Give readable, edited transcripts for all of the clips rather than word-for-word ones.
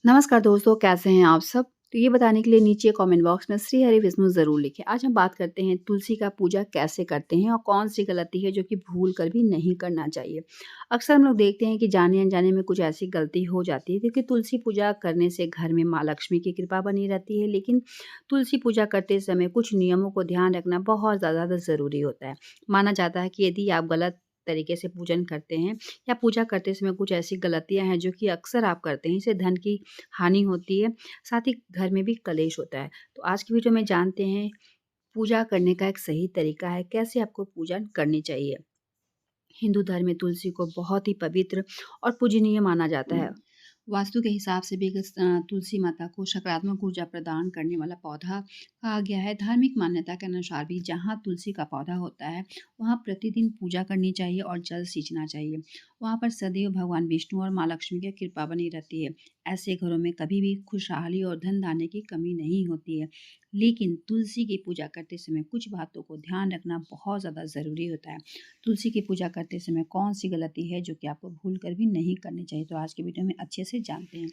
नमस्कार दोस्तों, कैसे हैं आप सब? तो ये बताने के लिए नीचे कमेंट बॉक्स में श्री हरि विष्णु ज़रूर लिखें। आज हम बात करते हैं तुलसी का पूजा कैसे करते हैं और कौन-सी गलती है जो कि भूल कर भी नहीं करना चाहिए। अक्सर हम लोग देखते हैं कि जाने-अनजाने में कुछ ऐसी गलती हो जाती है क्योंकि तुलसी पूजा करने से घर में माँ लक्ष्मी की कृपा बनी रहती है, लेकिन तुलसी पूजा करते समय कुछ नियमों को ध्यान रखना बहुत ज़्यादा ज़रूरी होता है। माना जाता है कि यदि आप गलत तरीके से पूजन करते हैं या पूजा करते समय कुछ ऐसी गलतियाँ हैं जो कि अक्सर आप करते हैं, इससे धन की हानि होती है, साथ ही घर में भी कलेश होता है। तो आज की वीडियो में जानते हैं पूजा करने का एक सही तरीका है, कैसे आपको पूजन करनी चाहिए। हिंदू धर्म में तुलसी को बहुत ही पवित्र और पूजनीय माना जाता है। वास्तु के हिसाब से भी तुलसी माता को सकारात्मक ऊर्जा प्रदान करने वाला पौधा कहा गया है। धार्मिक मान्यता के अनुसार भी जहाँ तुलसी का पौधा होता है, वहाँ प्रतिदिन पूजा करनी चाहिए और जल सींचना चाहिए। वहाँ पर सदैव भगवान विष्णु और माँ लक्ष्मी की कृपा बनी रहती है। ऐसे घरों में कभी भी खुशहाली और धन धान्य की कमी नहीं होती है। लेकिन तुलसी की पूजा करते समय कुछ बातों को ध्यान रखना बहुत ज़्यादा ज़रूरी होता है। तुलसी की पूजा करते समय कौन-सी गलती है जो कि आपको भूल कर भी नहीं करनी चाहिए, तो आज की वीडियो में अच्छे से जानते हैं।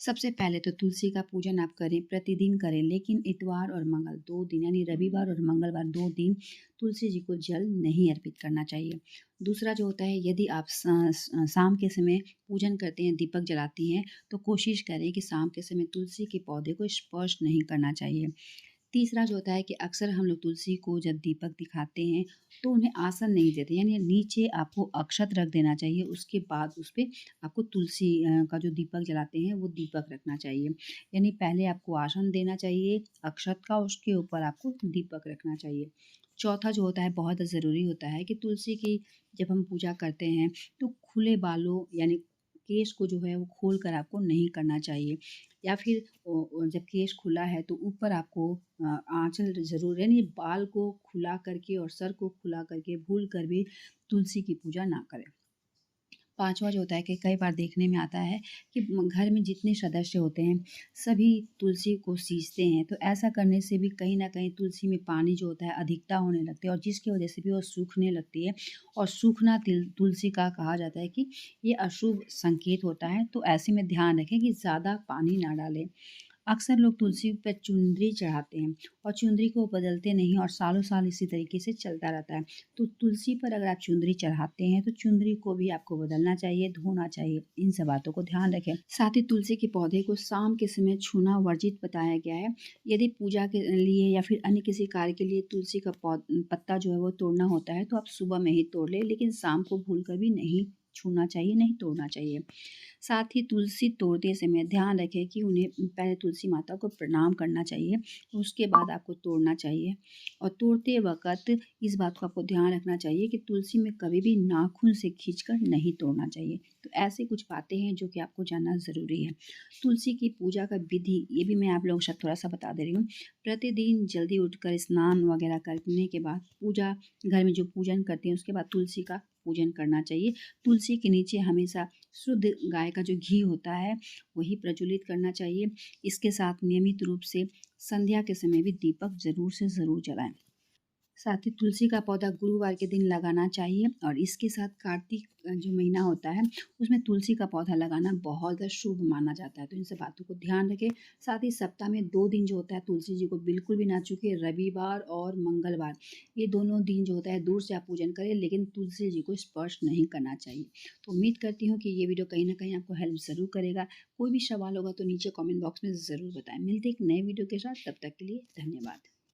सबसे पहले तो तुलसी का पूजन आप करें, प्रतिदिन करें, लेकिन इतवार और मंगल 2 दिन यानी रविवार और मंगलवार 2 दिन तुलसी जी को जल नहीं अर्पित करना चाहिए। दूसरा जो होता है, यदि आप शाम के समय पूजन करते हैं, दीपक जलाती हैं, तो कोशिश करें कि शाम के समय तुलसी के पौधे को स्पर्श नहीं करना चाहिए। तीसरा जो होता है कि अक्सर हम लोग तुलसी को जब दीपक दिखाते हैं तो उन्हें आसन नहीं देते, यानी नीचे आपको अक्षत रख देना चाहिए, उसके बाद उस पे आपको तुलसी का जो दीपक जलाते हैं वो दीपक रखना चाहिए। यानी पहले आपको आसन देना चाहिए अक्षत का, उसके ऊपर आपको दीपक रखना चाहिए। चौथा जो होता है बहुत ज़रूरी होता है कि तुलसी की जब हम पूजा करते हैं तो खुले बालों यानी केश को जो है वो खोल कर आपको नहीं करना चाहिए, या फिर जब केश खुला है तो ऊपर आपको आँचल ज़रूर यानी बाल को खुला करके और सर को खुला करके भूल कर भी तुलसी की पूजा ना करें। पाँचवा जो होता है कि कई बार देखने में आता है कि घर में जितने सदस्य होते हैं सभी तुलसी को सींचते हैं, तो ऐसा करने से भी कहीं न कहीं तुलसी में पानी जो होता है अधिकता होने लगती है और जिसकी वजह से भी वो सूखने लगती है। और सूखना तिल तुलसी का कहा जाता है कि ये अशुभ संकेत होता है, तो ऐसे में ध्यान रखें कि ज़्यादा पानी ना डालें। अक्सर लोग तुलसी पे चुनरी चढ़ाते हैं और चुनरी को बदलते नहीं और सालों साल इसी तरीके से चलता रहता है। तो तुलसी पर अगर आप चुनरी चढ़ाते हैं तो चुनरी को भी आपको बदलना चाहिए, धोना चाहिए। इन सब बातों को ध्यान रखें। साथ ही तुलसी के पौधे को शाम के समय छूना वर्जित बताया गया है। यदि पूजा के लिए या फिर अन्य किसी कार्य के लिए तुलसी का पत्ता जो है वो तोड़ना होता है तो आप सुबह में ही तोड़ लें, लेकिन शाम को भूल कर भी नहीं छूना चाहिए, नहीं तोड़ना चाहिए। साथ ही तुलसी तोड़ते समय ध्यान रखें कि उन्हें पहले तुलसी माता को प्रणाम करना चाहिए, उसके बाद आपको तोड़ना चाहिए। और तोड़ते वक़्त इस बात को आपको ध्यान रखना चाहिए कि तुलसी में कभी भी नाखून से खींचकर नहीं तोड़ना चाहिए। तो ऐसे कुछ बातें हैं जो कि आपको जानना ज़रूरी है। तुलसी की पूजा का विधि ये भी मैं आप लोगों के साथ थोड़ा-सा बता दे रही हूँ। प्रतिदिन जल्दी उठकर स्नान वगैरह करने के बाद पूजा घर में जो पूजन करते हैं उसके बाद तुलसी का पूजन करना चाहिए। तुलसी के नीचे हमेशा शुद्ध गाय का जो घी होता है वही प्रज्वलित करना चाहिए। इसके साथ नियमित रूप से संध्या के समय भी दीपक ज़रूर से ज़रूर जलाएँ। साथ ही तुलसी का पौधा गुरुवार के दिन लगाना चाहिए और इसके साथ कार्तिक जो महीना होता है उसमें तुलसी का पौधा लगाना बहुत ज़्यादा शुभ माना जाता है, तो इन सब बातों को ध्यान रखें। साथ ही सप्ताह में 2 दिन जो होता है तुलसी जी को बिल्कुल भी ना चूकें, रविवार और मंगलवार। ये दोनों दिन जो होता है दूर से आप पूजन करें, लेकिन तुलसी जी को स्पर्श नहीं करना चाहिए। तो उम्मीद करती हूँ कि ये वीडियो कहीं न कहीं आपको हेल्प ज़रूर करेगा। कोई भी सवाल होगा तो नीचे कमेंट बॉक्स में ज़रूर बताएँ। मिलते हैं एक नए वीडियो के साथ, तब तक के लिए धन्यवाद।